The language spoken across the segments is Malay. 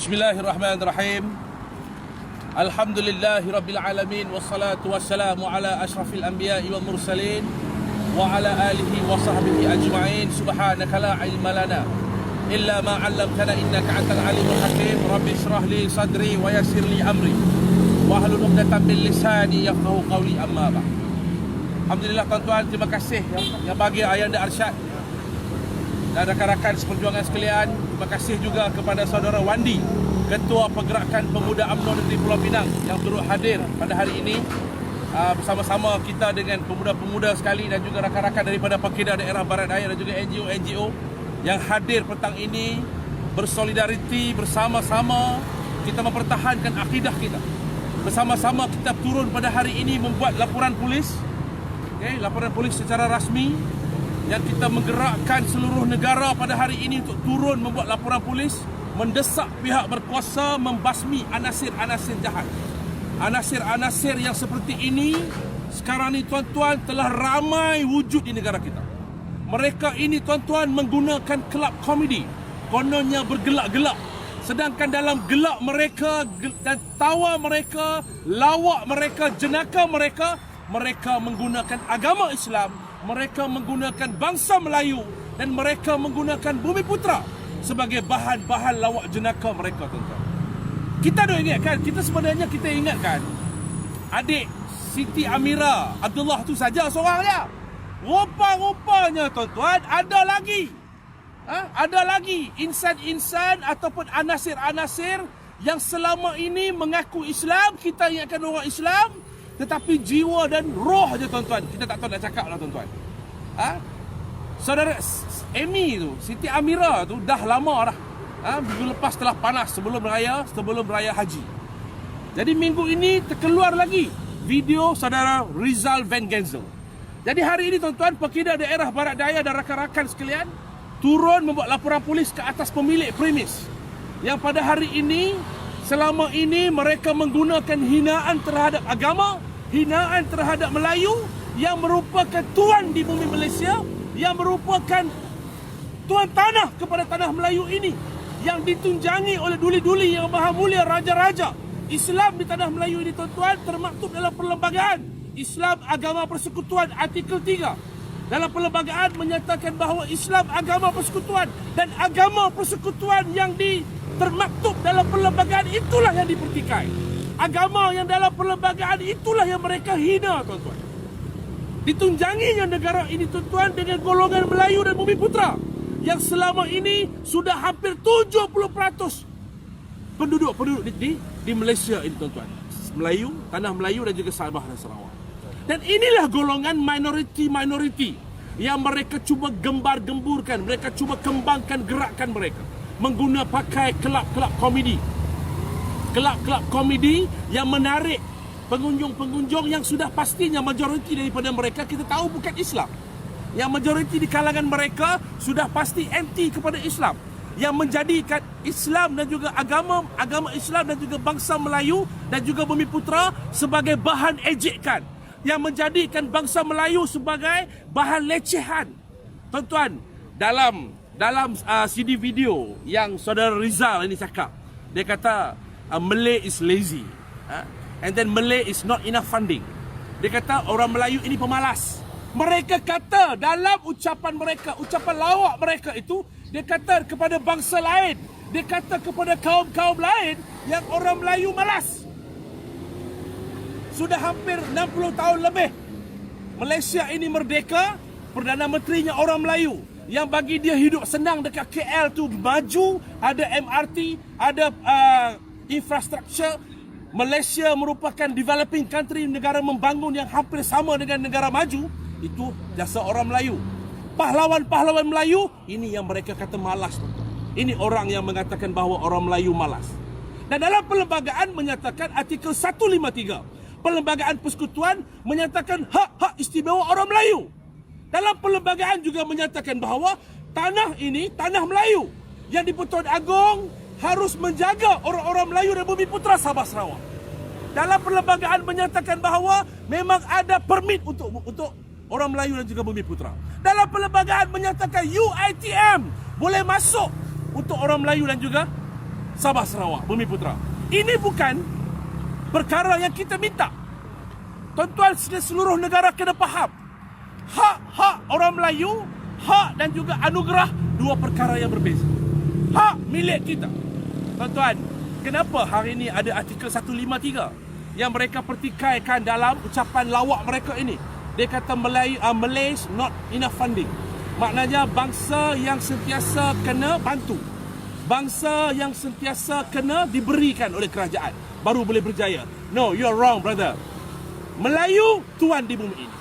Bismillahirrahmanirrahim. Alhamdulillahi alamin wassalatu wassalamu ala asyrafil anbiya'i wal mursalin wa ala alihi wa sahbihi ajma'in. Subhanaka la ilma lana illa ma 'allamtana innaka antal alimul hakim. Rabbi shrah li sadri wa yassir li amri wahlul 'uqdatam min lisani yafqahu qawli, amma ba'd. Alhamdulillah tuan-tuan, terima kasih yang bagi Ayanda Arsyad dan rakan-rakan seperjuangan sekalian. Terima kasih juga kepada saudara Wandi, Ketua Pergerakan Pemuda UMNO Negeri Pulau Pinang, yang turut hadir pada hari ini bersama-sama kita dengan pemuda-pemuda sekali dan juga rakan-rakan daripada Pekedah Daerah Barat Daya dan juga NGO-NGO yang hadir petang ini bersolidariti bersama-sama kita mempertahankan akidah kita. Bersama-sama kita turun pada hari ini membuat laporan polis, laporan polis secara rasmi, yang kita menggerakkan seluruh negara pada hari ini untuk turun membuat laporan polis, mendesak pihak berkuasa membasmi anasir-anasir jahat. Anasir-anasir yang seperti ini sekarang ni tuan-tuan telah ramai wujud di negara kita. Mereka ini tuan-tuan menggunakan kelab komedi, kononnya bergelak-gelak. Sedangkan dalam gelak mereka dan tawa mereka, lawak mereka, jenaka mereka, mereka menggunakan agama Islam, mereka menggunakan bangsa Melayu dan mereka menggunakan Bumiputera sebagai bahan-bahan lawak jenaka mereka, tuan-tuan. Kita dah ingatkan, kita ingatkan adik Siti Amira Abdullah tu saja seorang dia. Rupa-rupanya tuan-tuan ada lagi insan-insan ataupun anasir-anasir yang selama ini mengaku Islam, kita ingatkan orang Islam, tetapi jiwa dan roh je tuan-tuan kita tak tahu nak cakap lah, tuan-tuan. Saudara Amy tu, Siti Amira tu dah lama dah. Minggu lepas telah panas sebelum raya haji. Jadi minggu ini terkeluar lagi video saudara Rizal Van Genzel. Jadi hari ini tuan-tuan, Pekedah Daerah Barat Daya dan rakan-rakan sekalian turun membuat laporan polis ke atas pemilik premis yang pada hari ini, selama ini mereka menggunakan hinaan terhadap agama, hinaan terhadap Melayu yang merupakan tuan di bumi Malaysia, yang merupakan tuan tanah kepada tanah Melayu ini, yang ditunjangi oleh duli-duli yang maha mulia, raja-raja. Islam di tanah Melayu ini tuan-tuan termaktub dalam Perlembagaan Islam Agama Persekutuan artikel 3. Dalam perlembagaan menyatakan bahawa Islam agama persekutuan dan agama persekutuan yang termaktub dalam perlembagaan itulah yang dipertikai. Agama yang dalam perlembagaan itulah yang mereka hina, tuan-tuan. Ditunjanginya negara ini tuan-tuan dengan golongan Melayu dan Bumiputera yang selama ini sudah hampir 70% penduduk di Malaysia ini, tuan-tuan. Melayu, tanah Melayu dan juga Sabah dan Sarawak. Dan inilah golongan minoriti yang mereka cuba gembar-gemburkan, mereka cuba kembangkan gerakan mereka menggunakan pakai kelab-kelab komedi. Kelab-kelab komedi yang menarik pengunjung-pengunjung yang sudah pastinya majoriti daripada mereka kita tahu bukan Islam. Yang majoriti di kalangan mereka sudah pasti anti kepada Islam, yang menjadikan Islam dan juga agama Islam dan juga bangsa Melayu dan juga Bumiputera sebagai bahan ejekan, yang menjadikan bangsa Melayu sebagai bahan lecehan. Tuan-tuan, dalam CD video yang saudara Rizal ini cakap, dia kata Malay is lazy, and then Malay is not enough funding. Dia kata orang Melayu ini pemalas. Mereka kata dalam ucapan mereka, ucapan lawak mereka itu, dia kata kepada bangsa lain, dia kata kepada kaum-kaum lain yang orang Melayu malas. Sudah hampir 60 tahun lebih Malaysia ini merdeka, Perdana Menterinya orang Melayu, yang bagi dia hidup senang dekat KL tu maju, ada MRT, ada infrastruktur. Malaysia merupakan developing country, negara membangun yang hampir sama dengan negara maju. Itu jasa orang Melayu. Pahlawan-pahlawan Melayu ini yang mereka kata malas. Ini orang yang mengatakan bahawa orang Melayu malas. Dan dalam perlembagaan menyatakan artikel 153, Perlembagaan Persekutuan menyatakan hak-hak istimewa orang Melayu. Dalam perlembagaan juga menyatakan bahawa tanah ini tanah Melayu yang di-Pertuan Agong harus menjaga orang-orang Melayu dan Bumiputera Sabah Sarawak. Dalam perlembagaan menyatakan bahawa memang ada permit untuk orang Melayu dan juga Bumiputera. Dalam perlembagaan menyatakan UiTM boleh masuk untuk orang Melayu dan juga Sabah Sarawak, Bumiputera. Ini bukan perkara yang kita minta. Tuan-tuan, seluruh negara kena faham. Hak orang Melayu, hak dan juga anugerah, dua perkara yang berbeza. Hak milik kita. Tuan-tuan, kenapa hari ini ada artikel 153 yang mereka pertikaikan dalam ucapan lawak mereka ini? Dia kata Malays not enough funding. Maknanya bangsa yang sentiasa kena bantu, bangsa yang sentiasa kena diberikan oleh kerajaan baru boleh berjaya. No, you're wrong, brother. Melayu tuan di bumi ini.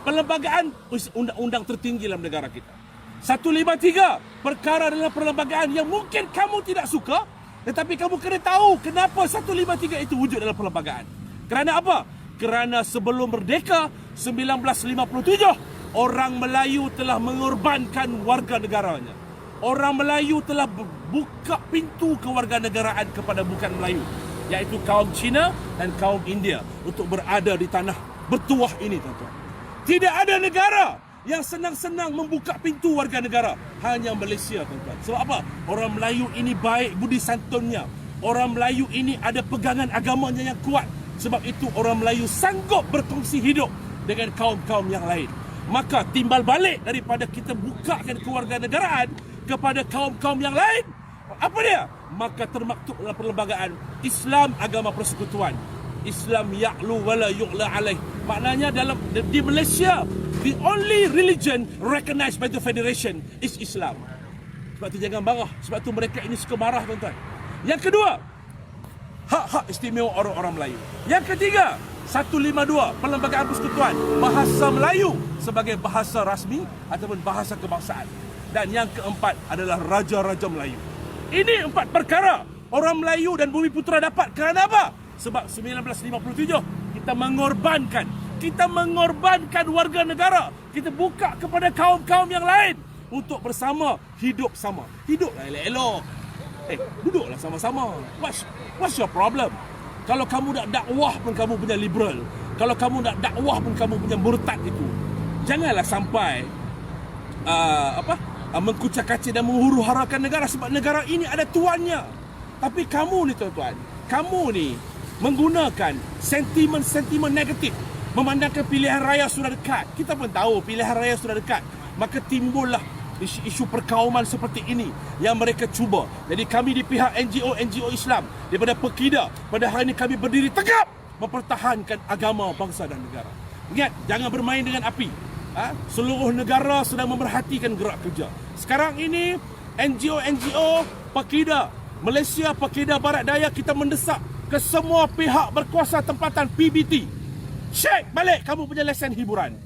Perlembagaan undang-undang tertinggi dalam negara kita. 153 perkara dalam perlembagaan yang mungkin kamu tidak suka, tetapi kamu kena tahu kenapa 153 itu wujud dalam perlembagaan. Kerana apa? Kerana sebelum merdeka 1957, orang Melayu telah mengorbankan warga negaranya. Orang Melayu telah buka pintu kewarganegaraan kepada bukan Melayu, iaitu kaum Cina dan kaum India untuk berada di tanah bertuah ini, tuan-tuan. Tidak ada negara yang senang-senang membuka pintu warga negara, hanya Malaysia, tuan-tuan. Sebab apa? Orang Melayu ini baik budi santunnya. Orang Melayu ini ada pegangan agamanya yang kuat. Sebab itu orang Melayu sanggup berkongsi hidup dengan kaum-kaum yang lain. Maka timbal balik daripada kita bukakan kewarganegaraan kepada kaum-kaum yang lain, apa dia? Maka termaktub dalam perlembagaan Islam agama persekutuan. Islam ya'lu wa la yu'la alaih. Maknanya di Malaysia, the only religion recognized by the federation is Islam. Sebab tu jangan marah. Sebab tu mereka ini suka marah, tuan-tuan. Yang kedua, hak-hak istimewa orang-orang Melayu. Yang ketiga, 152 Perlembagaan Persekutuan, bahasa Melayu sebagai bahasa rasmi ataupun bahasa kebangsaan. Dan yang keempat adalah Raja-Raja Melayu. Ini 4 perkara orang Melayu dan Bumiputera dapat. Kerana apa? Sebab 1957 kita mengorbankan warga negara. Kita buka kepada kaum-kaum yang lain untuk bersama hidup sama. Hiduplah elok-elok. Duduklah sama-sama. What's your problem? Kalau kamu nak dakwah pun kamu punya liberal. Kalau kamu nak dakwah pun kamu punya murtad itu. Janganlah sampai mengkucak-kacir dan menghuru-harakan negara, sebab negara ini ada tuannya. Tapi kamu ni, tuan-tuan, kamu ni menggunakan sentimen-sentimen negatif, memandangkan pilihan raya sudah dekat. Kita pun tahu pilihan raya sudah dekat. Maka timbullah isu perkauman seperti ini yang mereka cuba. Jadi kami di pihak NGO Islam daripada Pekida, pada hari ini kami berdiri tegap mempertahankan agama, bangsa dan negara. Ingat, jangan bermain dengan api. Seluruh negara sedang memerhatikan gerak kerja. Sekarang ini NGO Pekida Malaysia, Pekida Barat Daya, kita mendesak ke semua pihak berkuasa tempatan PBT, cek balik kamu punya lesen hiburan.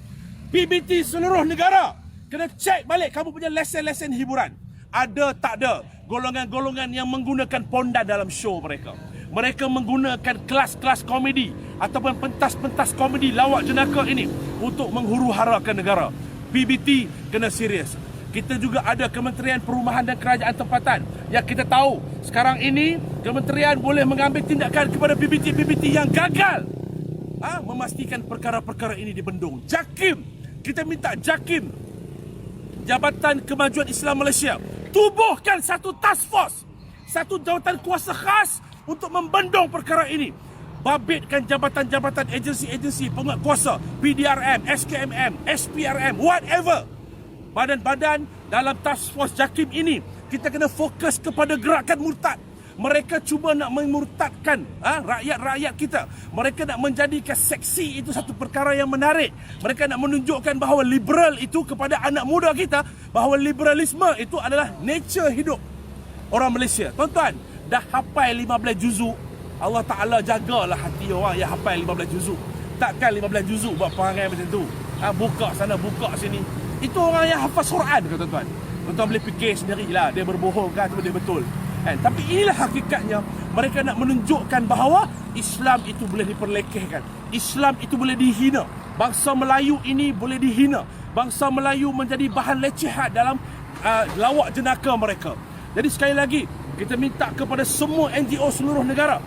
PBT seluruh negara kena cek balik kamu punya lesen-lesen hiburan. Ada tak ada golongan-golongan yang menggunakan pondan dalam show mereka. Mereka menggunakan kelas-kelas komedi ataupun pentas-pentas komedi lawak jenaka ini untuk menghuru-harakan negara. PBT kena serius. Kita juga ada Kementerian Perumahan dan Kerajaan Tempatan yang kita tahu sekarang ini kementerian boleh mengambil tindakan kepada PBT yang gagal memastikan perkara-perkara ini dibendung. JAKIM, kita minta JAKIM, Jabatan Kemajuan Islam Malaysia, tubuhkan satu task force, satu jawatan kuasa khas untuk membendung perkara ini. Babitkan jabatan-jabatan agensi-agensi penguatkuasa, PDRM, SKMM, SPRM, whatever. Badan-badan dalam task force JAKIM ini, kita kena fokus kepada gerakan murtad. Mereka cuba nak memurtadkan rakyat-rakyat kita. Mereka nak menjadikan seksi itu satu perkara yang menarik. Mereka nak menunjukkan bahawa liberal itu kepada anak muda kita, bahawa liberalisme itu adalah nature hidup orang Malaysia. Tuan-tuan, dah hafal 15 juzuk, Allah Ta'ala jagalah hati orang yang hafal 15 juzuk. Takkan 15 juzuk buat perangai macam tu. Buka sana, buka sini. Itu orang yang hafaz Quran, tuan-tuan. Tuan-tuan boleh fikir sendirilah, dia berbohong ke atau dia betul. Tapi inilah hakikatnya. Mereka nak menunjukkan bahawa Islam itu boleh diperlekehkan. Islam itu boleh dihina. Bangsa Melayu ini boleh dihina. Bangsa Melayu menjadi bahan lecehan dalam lawak jenaka mereka. Jadi sekali lagi, kita minta kepada semua NGO seluruh negara.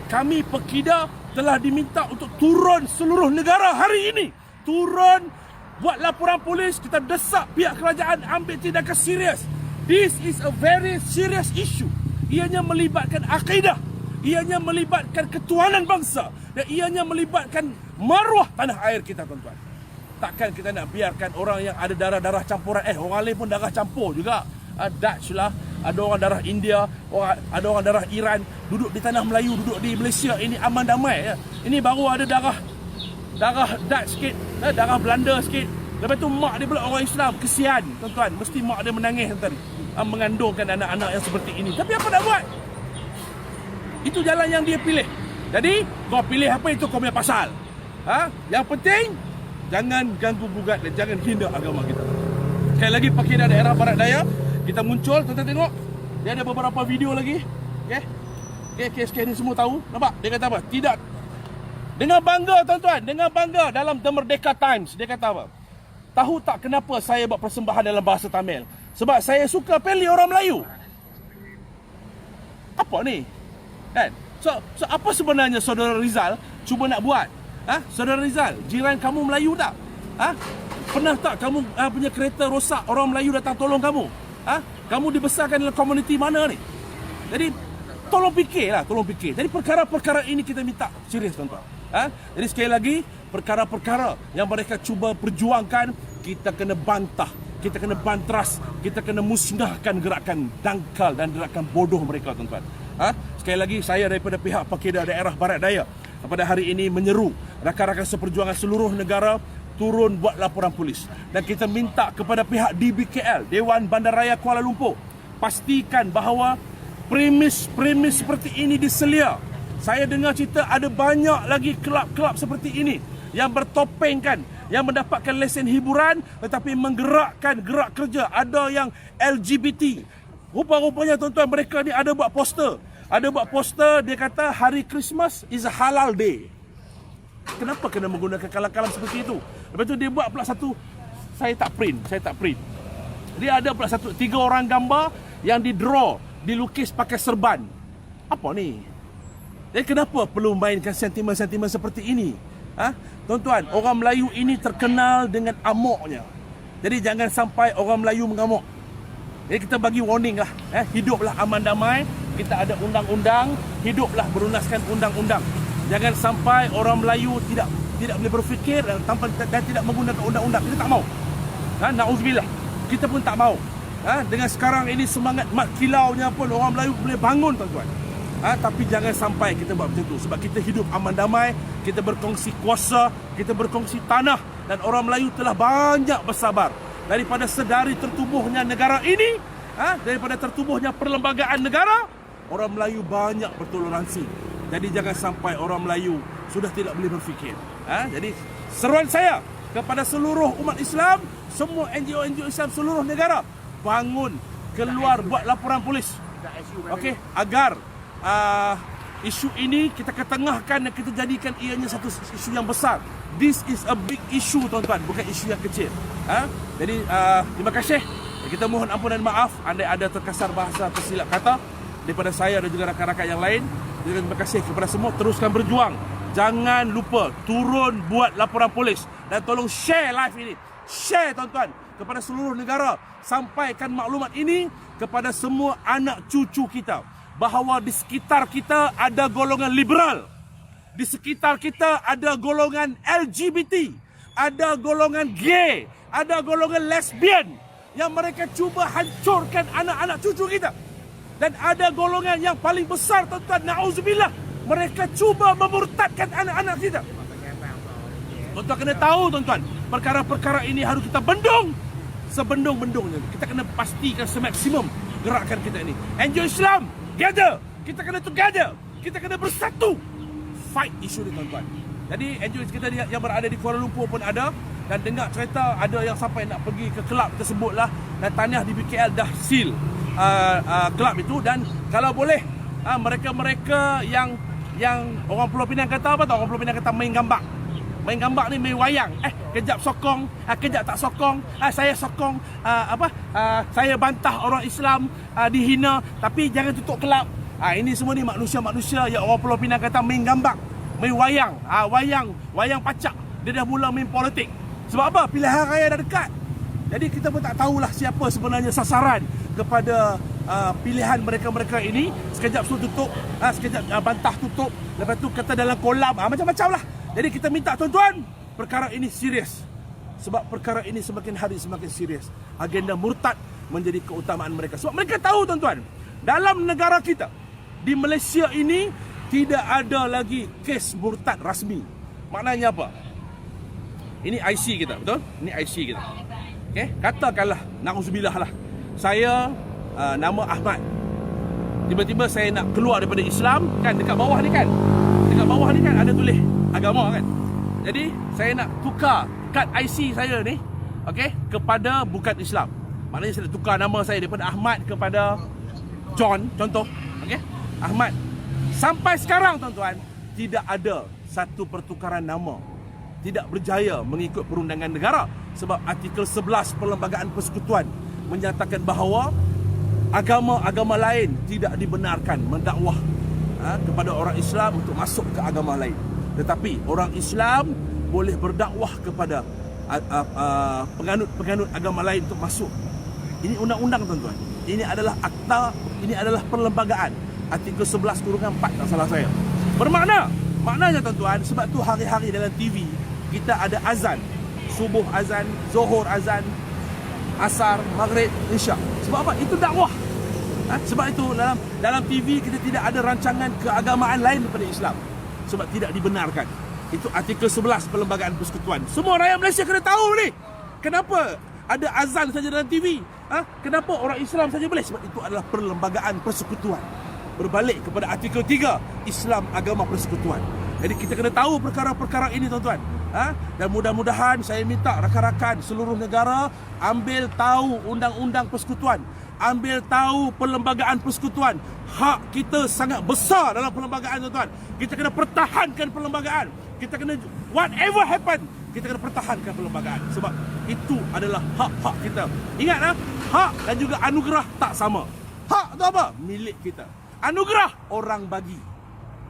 Kami Pekida telah diminta untuk turun seluruh negara hari ini. Turun, buat laporan polis, kita desak pihak kerajaan ambil tindakan serius. This is a very serious issue. ianya melibatkan akidah, ianya melibatkan ketuhanan bangsa, dan ianya melibatkan maruah tanah air kita, tuan-tuan. Takkan kita nak biarkan orang yang ada darah-darah campuran, orang lain pun darah campur juga. Dutch lah, ada orang darah India, ada orang darah Iran, duduk di tanah Melayu, duduk di Malaysia, ini aman damai. Ini baru ada darah Dutch sikit, darah Belanda sikit. Lepas tu mak dia pula orang Islam, kesian, tuan-tuan. Mesti mak dia menangis tuan, mengandungkan anak-anak yang seperti ini. Tapi apa nak buat? Itu jalan yang dia pilih. Jadi kau pilih apa, itu kau punya pasal. Yang penting jangan ganggu gugat dan jangan hina agama kita. Sekali lagi, Pakeda Daerah Barat Daya, kita muncul, tuan-tuan tengok. Dia ada beberapa video lagi. Okey, kes-kes ni semua tahu. Nampak? Dia kata apa? Tidak. Dengan bangga, tuan-tuan, dengan bangga dalam The Merdeka Times, dia kata apa? Tahu tak kenapa saya buat persembahan dalam bahasa Tamil? Sebab saya suka pilih orang Melayu. Apa ni? Kan? So apa sebenarnya saudara Rizal cuba nak buat? Saudara Rizal, jiran kamu Melayu tak? Pernah tak kamu punya kereta rosak, orang Melayu datang tolong kamu? Kamu dibesarkan dalam komuniti mana ni? Jadi tolong fikirlah, tolong fikir. Jadi perkara-perkara ini kita minta serius, tuan-tuan. Jadi sekali lagi, perkara-perkara yang mereka cuba perjuangkan, kita kena bantah, kita kena bantras, kita kena musnahkan gerakan dangkal dan gerakan bodoh mereka, tuan-tuan. Sekali lagi, saya daripada pihak Pakeda Daerah Barat Daya pada hari ini menyeru rakan-rakan seperjuangan seluruh negara turun buat laporan polis. Dan kita minta kepada pihak DBKL, Dewan Bandaraya Kuala Lumpur, pastikan bahawa premis seperti ini diselia. Saya dengar cerita ada banyak lagi kelab-kelab seperti ini yang bertopengkan, yang mendapatkan lesen hiburan tetapi menggerakkan gerak kerja. Ada yang LGBT. Rupa-rupanya, tuan-tuan, mereka ni ada buat poster. Dia kata hari Christmas is a halal day. Kenapa kena menggunakan kalam-kalam seperti itu? Lepas tu dia buat pula satu, saya tak print. Dia ada pula 3 orang gambar yang di-draw, dilukis pakai serban. Apa ni? Jadi kenapa perlu mainkan sentimen-sentimen seperti ini? Tuan-tuan, orang Melayu ini terkenal dengan amoknya. Jadi jangan sampai orang Melayu mengamuk. Jadi kita bagi warning lah. Hiduplah aman damai. Kita ada undang-undang. Hiduplah berundaskan undang-undang. Jangan sampai orang Melayu tidak boleh berfikir dan tidak menggunakan undang-undang. Kita tak mau. Na'udzubillah. Kita pun tak mau. Dengan sekarang ini semangat mat kilaunya pun orang Melayu boleh bangun, tuan-tuan. Tapi jangan sampai kita buat macam tu. Sebab kita hidup aman damai, kita berkongsi kuasa, kita berkongsi tanah, dan orang Melayu telah banyak bersabar. Daripada sedari tertubuhnya negara ini, daripada tertubuhnya perlembagaan negara, orang Melayu banyak bertoleransi. Jadi jangan sampai orang Melayu sudah tidak boleh berfikir. Jadi seruan saya kepada seluruh umat Islam, semua NGO Islam seluruh negara, bangun, keluar buat laporan polis. Okey, agar isu ini kita ketengahkan dan kita jadikan ianya satu isu yang besar. This is a big issue, tuan-tuan, bukan isu yang kecil. Jadi terima kasih. Kita mohon ampun dan maaf andai ada terkasar bahasa tersilap kata daripada saya dan juga rakan-rakan yang lain. Jadi terima kasih kepada semua. Teruskan berjuang. Jangan lupa turun buat laporan polis dan tolong share live ini. Share, tuan-tuan, kepada seluruh negara. Sampaikan maklumat ini kepada semua anak cucu kita, bahawa di sekitar kita ada golongan liberal, di sekitar kita ada golongan LGBT, ada golongan gay, ada golongan lesbian yang mereka cuba hancurkan anak-anak cucu kita. Dan ada golongan yang paling besar, tuan-tuan, na'udzubillah, mereka cuba memurtadkan anak-anak kita. Tuan-tuan kena tahu, tuan-tuan, perkara-perkara ini harus kita bendung sebendung-bendungnya. Kita kena pastikan semaksimum gerakan kita ini. NGO Islam together. Kita kena together. Kita kena bersatu. Fight isu ni, tuan-tuan. Jadi NGO kita yang berada di Kuala Lumpur pun ada. Dan dengar cerita ada yang sampai nak pergi ke kelab tersebut lah. Dan tahniah di BKL dah seal kelab itu. Dan kalau boleh, mereka-mereka yang orang Pulau Pinang kata apa tau? Orang Pulau Pinang kata main gambak. Main gambak ni main wayang. Kejap sokong, kejap tak sokong. Saya sokong, saya bantah orang Islam dihina, tapi jangan tutup kelab. Ini semua ni manusia-manusia yang orang Pulau Pinang kata main gambak, main wayang. Wayang pacak. Dia dah mula main politik. Sebab apa? Pilihan raya dah dekat. Jadi kita pun tak tahulah siapa sebenarnya sasaran kepada pilihan mereka-mereka ini. Sekejap suruh tutup, sekejap bantah tutup, lepas tu kata dalam kolam, macam-macam lah. Jadi kita minta tuan-tuan, perkara ini serius. Sebab perkara ini semakin hari semakin serius. Agenda murtad menjadi keutamaan mereka. Sebab mereka tahu tuan-tuan, dalam negara kita, di Malaysia ini, tidak ada lagi kes murtad rasmi. Maknanya apa? Ini IC kita, betul? Ini IC kita. Okay? Katakanlah, na'udzubillah lah, saya nama Ahmad. Tiba-tiba saya nak keluar daripada Islam, kan dekat bawah ni kan? Dekat bawah ni kan ada tulis agama kan? Jadi saya nak tukar kad IC saya ni, okay, kepada bukan Islam. Maknanya saya nak tukar nama saya daripada Ahmad kepada John, contoh. Okay? Ahmad. Sampai sekarang tuan-tuan, tidak ada satu pertukaran nama. Tidak berjaya mengikut perundangan negara. Sebab artikel 11 Perlembagaan Persekutuan menyatakan bahawa agama-agama lain tidak dibenarkan mendakwah kepada orang Islam untuk masuk ke agama lain. Tetapi orang Islam boleh berdakwah kepada penganut-penganut agama lain untuk masuk. Ini undang-undang tuan-tuan. Ini adalah akta, ini adalah perlembagaan. Artikel 11-4 tak salah saya. Maknanya tuan-tuan, sebab tu hari-hari dalam TV kita ada azan. Subuh azan, Zuhur azan, Asar, Maghrib, Isya. Sebab apa? Itu dakwah. Sebab itu dalam TV kita tidak ada rancangan keagamaan lain daripada Islam. Sebab tidak dibenarkan. Itu artikel 11 Perlembagaan Persekutuan. Semua rakyat Malaysia kena tahu ni. Kenapa ada azan saja dalam TV? Kenapa orang Islam saja boleh? Sebab itu adalah Perlembagaan Persekutuan. Berbalik kepada artikel 3, Islam agama persekutuan. Jadi kita kena tahu perkara-perkara ini tuan-tuan. Dan mudah-mudahan saya minta rakan-rakan seluruh negara ambil tahu undang-undang persekutuan, ambil tahu perlembagaan persekutuan. Hak kita sangat besar dalam perlembagaan tuan-tuan. Kita kena pertahankan perlembagaan. Kita kena whatever happen, kita kena pertahankan perlembagaan. Sebab itu adalah hak-hak kita. Ingat hak dan juga anugerah tak sama. Hak tu apa? Milik kita. Anugerah orang bagi.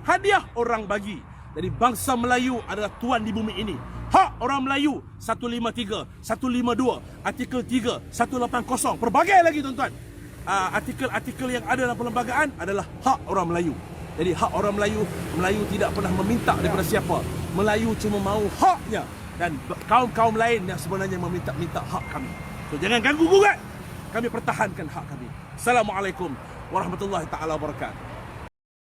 Hadiah orang bagi. Jadi bangsa Melayu adalah tuan di bumi ini. Hak orang Melayu 153, 152, artikel 3, 180, pelbagai lagi tuan-tuan. Artikel-artikel yang ada dalam perlembagaan adalah hak orang Melayu. Jadi hak orang Melayu, Melayu tidak pernah meminta daripada siapa. Melayu cuma mahu haknya. Dan kaum-kaum lain yang sebenarnya meminta hak kami. So jangan ganggu gugat. Kami pertahankan hak kami. Assalamualaikum warahmatullahi taala wabarakatuh.